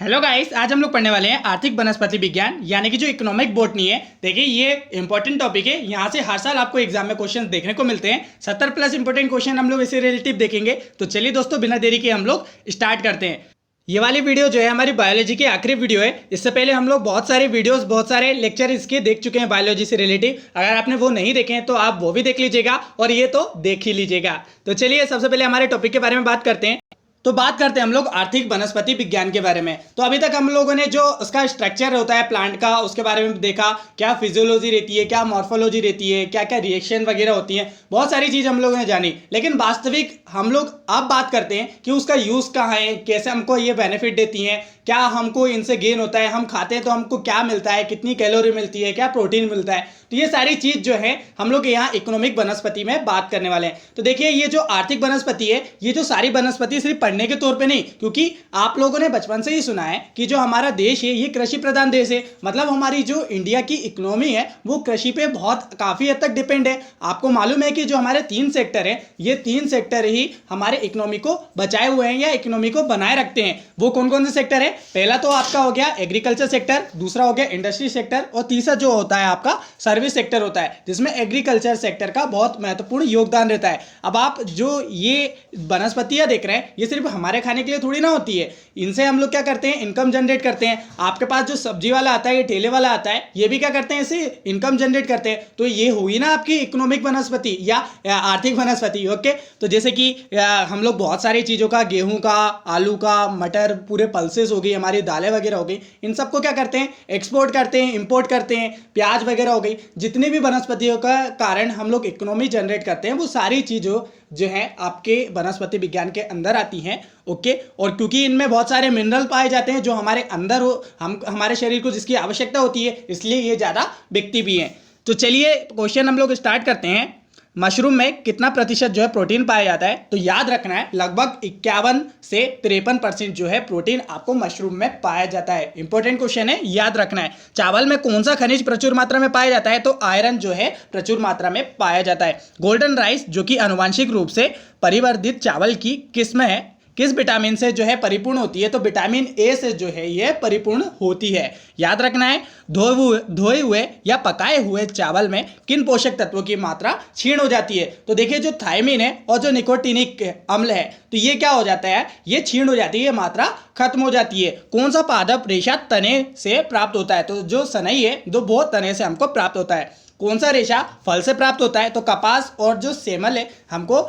Hello guys, आज हम लोग पढ़ने वाले हैं आर्थिक वनस्पति विज्ञान यानी कि जो इकोनॉमिक बॉटनी है। देखिए ये इंपॉर्टेंट टॉपिक है। यहाँ से हर साल आपको एग्जाम में क्वेश्चन देखने को मिलते हैं। 70 प्लस इंपॉर्टेंट क्वेश्चन हम लोग इसे रिलेटिव देखेंगे। तो चलिए दोस्तों, बिना देरी के हम लोग स्टार्ट करते हैं। ये वाली वीडियो जो है हमारी बायोलॉजी की आखिरी वीडियो है। इससे पहले हम लोग बहुत सारे वीडियोस, बहुत सारे लेक्चर इसके देख चुके हैं बायोलॉजी से रिलेटिव। अगर आपने वो नहीं देखे हैं तो आप वो भी देख लीजिएगा और ये तो देख ही लीजिएगा। तो चलिए सबसे पहले हमारे टॉपिक के बारे में बात करते हैं। तो बात करते हैं हम लोग आर्थिक वनस्पति विज्ञान के बारे में। तो अभी तक हम लोगों ने जो उसका स्ट्रक्चर होता है प्लांट का, उसके बारे में देखा, क्या फिजियोलॉजी रहती है, क्या मॉर्फोलॉजी रहती है, क्या क्या रिएक्शन वगैरह होती है, बहुत सारी चीज़ हम लोगों ने जानी। लेकिन वास्तविक हम लोग अब बात करते हैं कि उसका यूज़ कहाँ है, कैसे हमको ये बेनिफिट देती हैं, क्या हमको इनसे गेन होता है, हम खाते हैं तो हमको क्या मिलता है, कितनी कैलोरी मिलती है, क्या प्रोटीन मिलता है। तो ये सारी चीज़ जो है हम लोग यहाँ इकोनॉमिक वनस्पति में बात करने वाले हैं। तो देखिए ये जो आर्थिक वनस्पति है, ये जो सारी वनस्पति सिर्फ पढ़ने के तौर पे नहीं, क्योंकि आप लोगों ने बचपन से ही सुना है कि जो हमारा देश है ये कृषि प्रधान देश है। मतलब हमारी जो इंडिया की इकोनॉमी है वो कृषि पे बहुत काफ़ी हद तक डिपेंड है। आपको मालूम है कि जो हमारे 3 सेक्टर है, ये 3 सेक्टर ही हमारे इकोनॉमी को बचाए हुए हैं या इकोनॉमी को बनाए रखते हैं। वो कौन कौन से सेक्टर है? पहला तो आपका हो गया एग्रीकल्चर सेक्टर, दूसरा हो गया इंडस्ट्री सेक्टर और तीसरा जो होता है आपका सर्विस सेक्टर होता है, जिसमें एग्रीकल्चर सेक्टर का बहुत महत्वपूर्ण योगदान रहता है। अब आप जो ये वनस्पतियां देख रहे हैं, ये सिर्फ हमारे खाने के लिए थोड़ी ना होती है। इनसे हम लोग क्या करते हैं, इनकम जनरेट करते हैं। आपके पास जो सब्जी वाला आता है, ये ठेले वाला आता है, ये भी क्या करते हैं, इसे इनकम जनरेट करते हैं। तो ये हुई ना आपकी इकोनॉमिक वनस्पति या आर्थिक वनस्पति। ओके, तो जैसे कि हम लोग बहुत सारी चीज़ों का, गेहूं का, आलू का, मटर, पूरे पल्सेस हो गई, हमारी दालें वगैरह हो गई, इन सबको क्या करते हैं, एक्सपोर्ट करते हैं, इंपोर्ट करते हैं। प्याज वगैरह हो गई, जितनी भी वनस्पतियों का कारण हम लोग इकोनॉमी जनरेट करते हैं, वो सारी चीज़ों जो है आपके वनस्पति विज्ञान के अंदर आती हैं। ओके, और क्योंकि इनमें बहुत सारे मिनरल पाए जाते हैं जो हमारे अंदर हो, हम हमारे शरीर को जिसकी आवश्यकता होती है, इसलिए ये ज़्यादा बिकती भी हैं। तो चलिए क्वेश्चन हम लोग स्टार्ट करते हैं। मशरूम में कितना प्रतिशत जो है प्रोटीन पाया जाता है? तो याद रखना है लगभग 51 से 53% जो है प्रोटीन आपको मशरूम में पाया जाता है। इंपॉर्टेंट क्वेश्चन है, याद रखना है। चावल में कौन सा खनिज प्रचुर मात्रा में पाया जाता है? तो आयरन जो है प्रचुर मात्रा में पाया जाता है। गोल्डन राइस जो कि आनुवांशिक रूप से परिवर्धित चावल की किस्म है, किस विटामिन से जो है परिपूर्ण होती है? तो विटामिन ए से जो है ये परिपूर्ण होती है। याद रखना है, धोए हुए या पकाए हुए चावल में किन पोषक तत्वों की मात्रा क्षीण हो जाती है? तो देखिए जो थायमिन है और जो निकोटिनिक अम्ल है, तो ये क्या हो जाता है, ये क्षीण हो जाती है, मात्रा खत्म हो जाती है। कौन सा पादप रेशा तने से प्राप्त होता है? तो जो सनई है, जो बहुत तने से हमको प्राप्त होता है। कौन सा रेशा फल से प्राप्त होता है? तो कपास और जो सेमल है हमको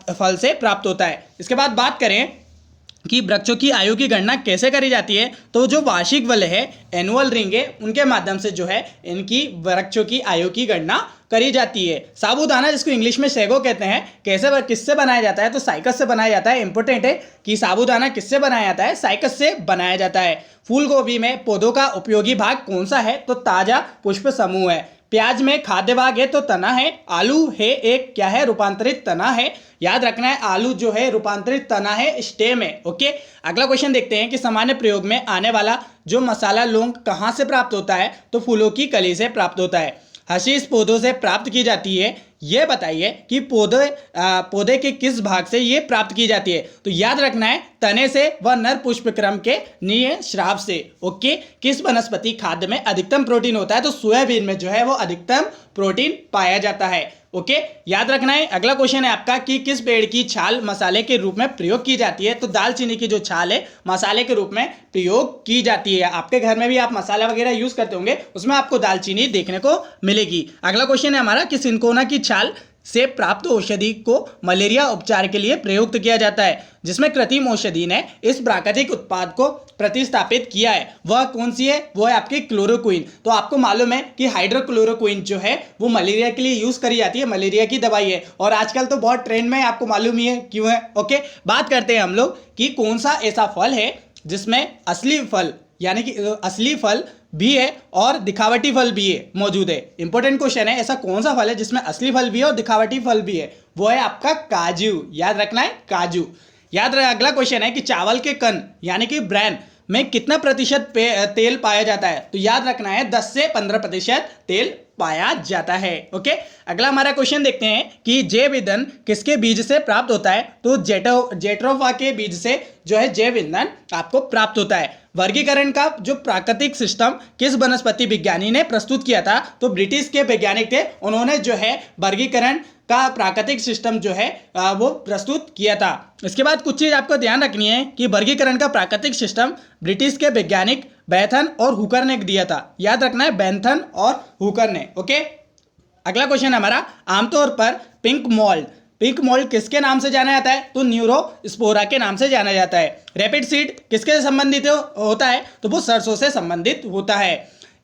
फल से प्राप्त होता है। इसके बाद बात करें कि वृक्षों की आयु की गणना कैसे करी जाती है? तो जो वार्षिक वलय है, एनुअल रिंग है, उनके माध्यम से जो है इनकी वृक्षों की आयु की गणना करी जाती है। साबूदाना जिसको इंग्लिश में सेगो कहते हैं, कैसे किससे बनाया जाता है? तो साइकस से बनाया जाता है। इंपॉर्टेंट है कि साबूदाना किससे बनाया जाता है? साइकस से बनाया जाता है। फूल गोभी में पौधों का उपयोगी भाग कौन सा है? तो ताजा पुष्प समूह है। प्याज में खाद्य भाग है तो तना है। आलू है एक क्या है, रूपांतरित तना है। याद रखना है, आलू जो है रूपांतरित तना है, स्टेम है। ओके, अगला क्वेश्चन देखते हैं कि सामान्य प्रयोग में आने वाला जो मसाला लौंग कहाँ से प्राप्त होता है? तो फूलों की कली से प्राप्त होता है। हशीश पौधों से प्राप्त की जाती है। ये बताइए कि पौधे के किस भाग से ये प्राप्त की जाती है? तो याद रखना है, तने से व नर पुष्प क्रम के नीय श्राव से। ओके, किस वनस्पति खाद्य में अधिकतम प्रोटीन होता है? तो सोयाबीन में जो है वो अधिकतम प्रोटीन पाया जाता है। ओके, याद रखना है। अगला क्वेश्चन है आपका कि किस पेड़ की छाल मसाले के रूप में प्रयोग की जाती है? तो दालचीनी की जो छाल है मसाले के रूप में प्रयोग की जाती है। आपके घर में भी आप मसाला वगैरह यूज करते होंगे, उसमें आपको दालचीनी देखने को मिलेगी। अगला क्वेश्चन है हमारा कि सिनकोना की छाल से प्राप्त औषधि को मलेरिया उपचार के लिए प्रयुक्त किया जाता है। जिसमें कृत्रिम औषधि ने इस प्राकृतिक उत्पाद को प्रतिस्थापित किया है, वह कौन सी है? वो है आपकी क्लोरोक्विन। तो आपको मालूम है कि हाइड्रोक्लोरोक्विन जो है वो मलेरिया के लिए यूज करी जाती है, मलेरिया की दवाई है, और आजकल तो बहुत ट्रेंड में, आपको मालूम ही है क्यों है। ओके, बात करते हैं हम लोग कि कौन सा ऐसा फल है जिसमें असली फल यानी कि असली फल भी है और दिखावटी फल भी है मौजूद है। इंपॉर्टेंट क्वेश्चन है, ऐसा कौन सा फल है जिसमें असली फल भी है और दिखावटी फल भी है? वो है आपका काजू। याद रखना है, काजू। याद रहे। अगला क्वेश्चन है कि चावल के कण यानी कि ब्रैन में कितना प्रतिशत तेल पाया जाता है? तो याद रखना है 10 से 15% तेल पाया जाता है। ओके, अगला हमारा क्वेश्चन देखते हैं कि जैव ईंधन किसके बीज से प्राप्त होता है? तो जेट्रोफा के बीज से जो है जैव ईंधन आपको प्राप्त होता है। वर्गीकरण का जो प्राकृतिक सिस्टम किस वनस्पति विज्ञानी ने प्रस्तुत किया था? तो ब्रिटिश के वैज्ञानिक थे, उन्होंने जो है वर्गीकरण का प्राकृतिक सिस्टम जो है वो प्रस्तुत किया था। इसके बाद कुछ चीज आपको ध्यान रखनी है कि वर्गीकरण का प्राकृतिक सिस्टम ब्रिटिश के वैज्ञानिक बेंथन और हुकर ने दिया था। याद रखना है, बेंथन और हुकर ने। ओके, अगला क्वेश्चन हमारा, आमतौर पर पिंक मोल्ड किसके नाम से जाना जाता है? तो न्यूरोस्पोरा के नाम से जाना जाता है। रैपिड सीड किसके संबंधित होता है? तो वो सरसों से संबंधित होता है।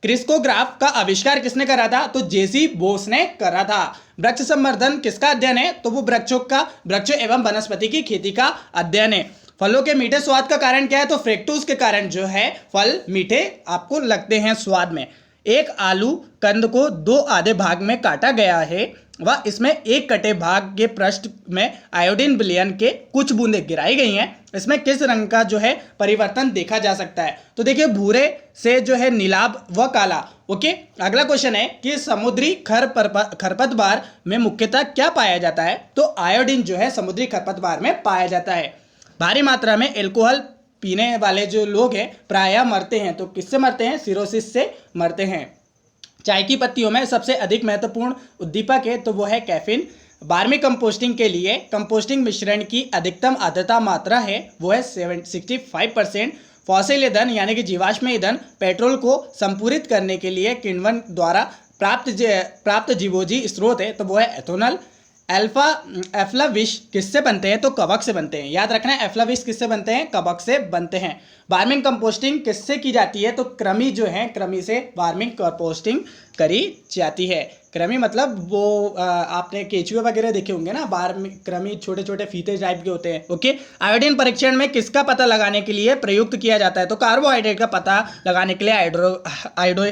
क्रिस्कोग्राफ का आविष्कार किसने करा था? तो जेसी बोस ने करा था। वृक्ष संवर्धन किसका अध्ययन है? तो वो वृक्षों एवं वनस्पति की खेती का अध्ययन है। फलों के मीठे स्वाद का कारण क्या है? तो फ्रेक्टोज के कारण जो है फल मीठे आपको लगते हैं स्वाद में। एक आलू कंद को 2 आधे भाग में काटा गया है व इसमें एक कटे भाग के पृष्ठ में आयोडीन विलयन के कुछ बूंदें गिराई गई हैं। इसमें किस रंग का जो है परिवर्तन देखा जा सकता है? तो देखिए, भूरे से जो है नीलाभ व काला। ओके, अगला क्वेश्चन है कि समुद्री खरपतवार में मुख्यतः क्या पाया जाता है? तो आयोडीन जो है समुद्री खरपतवार में पाया जाता है। भारी मात्रा में एल्कोहल पीने वाले जो लोग हैं प्रायः मरते हैं। तो किससे मरते हैं? सिरोसिस से मरते हैं। चाय की पत्तियों में सबसे अधिक महत्वपूर्ण उद्दीपक है, तो वो है कैफीन। 12वीं कंपोस्टिंग के लिए कंपोस्टिंग मिश्रण की अधिकतम आर्द्रता मात्रा है वो है 65%। फॉसिल ईंधन यानी कि जीवाश्म ईंधन पेट्रोल को संपूरित करने के लिए किण्वन द्वारा प्राप्त जीवोजी स्रोत है, तो वो है एथेनॉल। एफ्लाविश किससे बनते हैं? तो कवक से बनते हैं। याद रखना है, एफ्लाविश किससे बनते हैं? कवक से बनते हैं। वार्मिंग कंपोस्टिंग किससे की जाती है? तो कृमि जो है, कृमि से वार्मिंग कंपोस्टिंग करी जाती है। कृमि मतलब वो आपने केचुए वगैरह देखे होंगे ना, कृमि छोटे छोटे फीते टाइप के होते हैं। ओके, आयोडीन परीक्षण में किसका पता लगाने के लिए प्रयुक्त किया जाता है? तो कार्बोहाइड्रेट का पता लगाने के लिए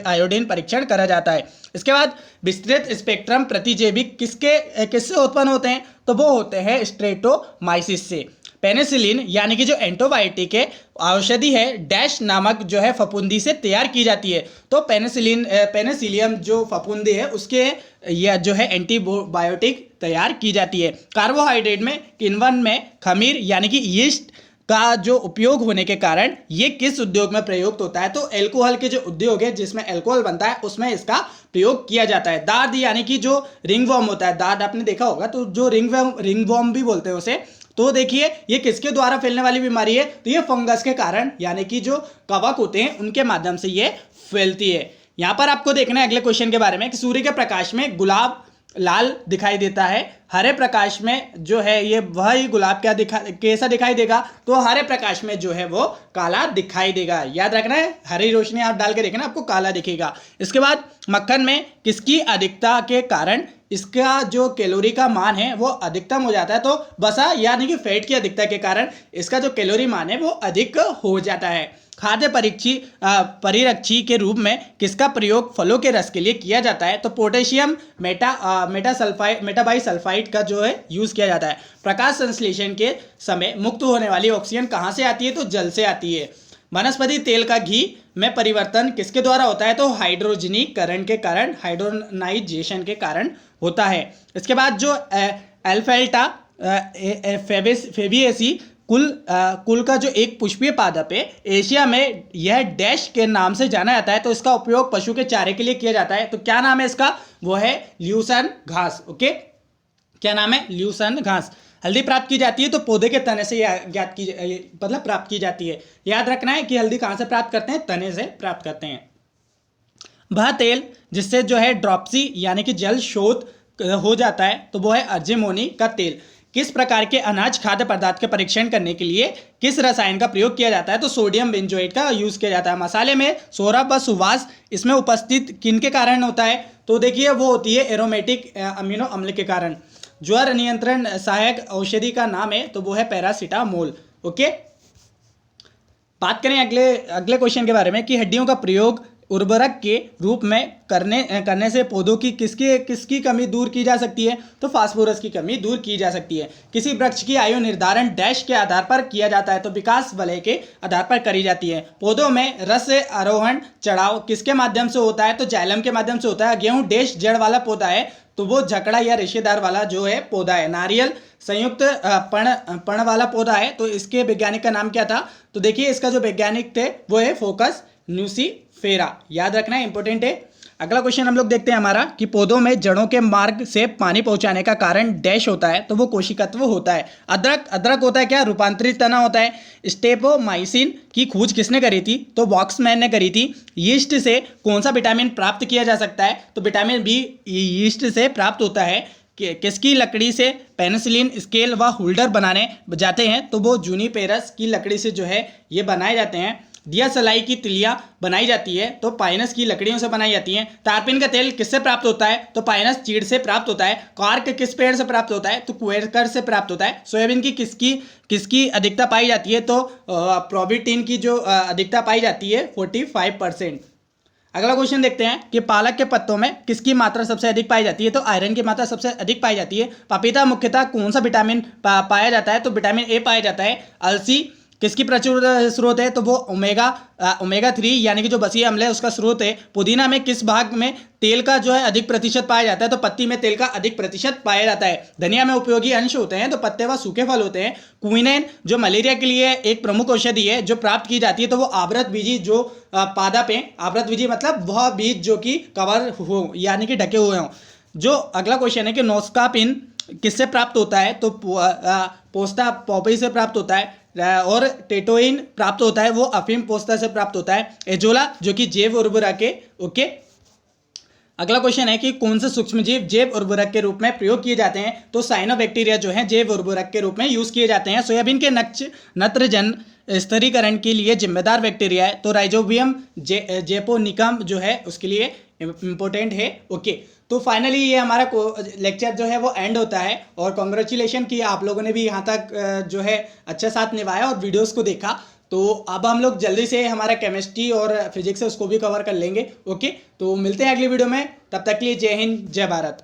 आयोडीन परीक्षण करा जाता है। इसके बाद विस्तृत स्पेक्ट्रम प्रतिजैविक किससे उत्पन्न होते हैं? तो वो होते हैं स्ट्रेटोमाइसिस से। पेनिसिलिन यानी कि जो एंटीबायोटिक है, औषधि है, डैश नामक जो है फफूंदी से तैयार की जाती है। तो पेनिसिलियम जो फफूंदी है उसके या जो है एंटीबायोटिक तैयार की जाती है। कार्बोहाइड्रेट में किण्वन में खमीर यानी कि यीस्ट का जो उपयोग होने के कारण ये किस उद्योग में प्रयुक्त होता है? तो अल्कोहल के जो उद्योग है जिसमें अल्कोहल बनता है उसमें इसका प्रयोग किया जाता है। दाद यानी कि जो रिंगवर्म होता है, दाद आपने देखा होगा, तो जो रिंगवर्म भी बोलते हैं उसे। तो देखिए, ये किसके द्वारा फैलने वाली बीमारी है? तो ये फंगस के कारण यानी कि जो कवक होते हैं उनके माध्यम से ये फैलती है। यहाँ पर आपको देखना है अगले क्वेश्चन के बारे में कि सूर्य के प्रकाश में गुलाब लाल दिखाई देता है, हरे प्रकाश में जो है ये वही गुलाब कैसा दिखाई देगा? तो हरे प्रकाश में जो है वो काला दिखाई देगा। याद रखना है, हरी रोशनी आप डाल के देखना आपको काला दिखेगा। इसके बाद मक्खन में किसकी अधिकता के कारण इसका जो कैलोरी का मान है वो अधिकतम हो जाता है? तो वसा यानी कि फैट की अधिकता के कारण इसका जो कैलोरी मान है वो अधिक हो जाता है। खाद्य परिरक्षी के रूप में किसका प्रयोग फलों के रस के लिए किया जाता है? तो पोटेशियम मेटाबाइसल्फाइड का जो है यूज किया जाता है। प्रकाश संश्लेषण के समय मुक्त होने वाली ऑक्सीजन कहाँ से आती है? तो जल से आती है। वनस्पति तेल का घी में परिवर्तन किसके द्वारा होता है? तो हाइड्रोजनीकरण के कारण, हाइड्रोनाइजेशन के कारण होता है। इसके बाद जो एल्फेल्टा फेबिएसी कुल का जो एक पुष्पीय पादप है, एशिया में यह डैश के नाम से जाना जाता है। तो इसका उपयोग पशु के चारे के लिए किया जाता है। तो क्या नाम है इसका? वो है ल्यूसन घास। ओके, क्या नाम है? ल्यूसन घास। हल्दी प्राप्त की जाती है तो पौधे के तने से प्राप्त की जाती है। याद रखना है कि हल्दी कहाँ से प्राप्त करते हैं? तने से प्राप्त करते हैं। वह तेल जिससे जो है ड्रॉप्सी यानी कि जल शोथ हो जाता है, तो वो है अर्जिमोनी का तेल। किस प्रकार के अनाज खाद्य पदार्थ के परीक्षण करने के लिए किस रसायन का प्रयोग किया जाता है? तो सोडियम बेंजोएट का यूज किया जाता है। मसाले में सौरभ व सुवास इसमें उपस्थित किन के कारण होता है? तो देखिए, वो होती है एरोमेटिक अमीनो अम्ल के कारण। ज्वर नियंत्रण सहायक औषधि का नाम है, तो वो है पैरासीटामोल। ओके, बात करें अगले क्वेश्चन के बारे में कि हड्डियों का प्रयोग उर्वरक के रूप में करने से पौधों की किसकी कमी दूर की जा सकती है? तो फास्फोरस की कमी दूर की जा सकती है। किसी वृक्ष की आयु निर्धारण डैश के आधार पर किया जाता है? तो विकास वलय के आधार पर करी जाती है। पौधों में रस आरोहण चढ़ाव किसके माध्यम से होता है? तो जाइलम के माध्यम से होता है। गेहूं डैश जड़ वाला पौधा है, तो वो झकड़ा या रेशेदार वाला जो है पौधा है। नारियल संयुक्त पण वाला पौधा है, तो इसके वैज्ञानिक का नाम क्या था? तो देखिए इसका जो वैज्ञानिक थे वो है फोकस न्यूसीफेरा, याद रखना है, इंपॉर्टेंट है। अगला क्वेश्चन हम लोग देखते हैं हमारा कि पौधों में जड़ों के मार्ग से पानी पहुंचाने का कारण डैश होता है? तो वो कोशिकत्व होता है। अदरक होता है क्या? रूपांतरित तना होता है। स्टेपोमाइसिन की खोज किसने करी थी? तो वॉक्समैन ने करी थी। यीस्ट से कौन सा विटामिन प्राप्त किया जा सकता है? तो विटामिन बी यीस्ट से प्राप्त होता है। किसकी लकड़ी से पेनिसिलिन स्केल व होल्डर बनाने जाते हैं? तो वो जूनिपेरस की लकड़ी से जो है ये बनाए जाते हैं। दिया सलाई की तिलियां बनाई जाती है, तो पाइनस की लकड़ियों से बनाई जाती हैं। तारपीन का तेल किससे प्राप्त होता है? तो पाइनस चीड़ से प्राप्त होता है। कार्क किस पेड़ से प्राप्त होता है? तो क्वेरकर से प्राप्त होता है। सोयाबीन की किसकी अधिकता पाई जाती है? तो प्रोबीटिन की जो अधिकता पाई जाती है 45%। अगला क्वेश्चन देखते हैं कि पालक के पत्तों में किसकी मात्रा सबसे अधिक पाई जाती है? तो आयरन की मात्रा सबसे अधिक पाई जाती है। पपीता मुख्यतः कौन सा विटामिन पाया जाता है? तो विटामिन ए पाया जाता है। अलसी किसकी प्रचुर स्रोत है? तो वो ओमेगा 3 यानी कि जो बसीय अम्ल है उसका स्रोत है। पुदीना में किस भाग में तेल का जो है अधिक प्रतिशत पाया जाता है? तो पत्ती में तेल का अधिक प्रतिशत पाया जाता है। धनिया में उपयोगी अंश होते हैं, तो पत्ते व सूखे फल होते हैं। क्विनैन जो मलेरिया के लिए एक प्रमुख औषधि है जो प्राप्त की जाती है, तो वो आवृत बीजी जो पादप है। आवृत बीजी मतलब वह बीज जो कि कवर हो यानी कि ढके हुए हों। जो अगला क्वेश्चन है कि नोस्कापिन किससे प्राप्त होता है? तो पोस्ता पॉपी से प्राप्त होता है। और टेटोइन प्राप्त होता है वो अफीम पोस्ता से प्राप्त होता है। एजोला जो कि जैव उर्वरक है। ओके, अगला क्वेश्चन है कि कौन से सूक्ष्मजीव जैव उर्वरक के रूप में प्रयोग किए जाते हैं? तो साइनोबैक्टीरिया जो है जैव उर्वरक के रूप में यूज किए जाते हैं। सोयाबीन के नत्रजन स्तरीकरण के लिए जिम्मेदार बैक्टीरिया है, तो राइजोबियम जेपोनिकम जो है उसके लिए इंपॉर्टेंट है। ओके, तो फाइनली ये हमारा लेक्चर जो है वो एंड होता है। और कॉन्ग्रेचुलेशन कि आप लोगों ने भी यहाँ तक जो है अच्छा साथ निभाया और वीडियोस को देखा। तो अब हम लोग जल्दी से हमारा केमिस्ट्री और फिजिक्स है उसको भी कवर कर लेंगे। ओके, तो मिलते हैं अगली वीडियो में, तब तक के लिए जय हिंद जय भारत।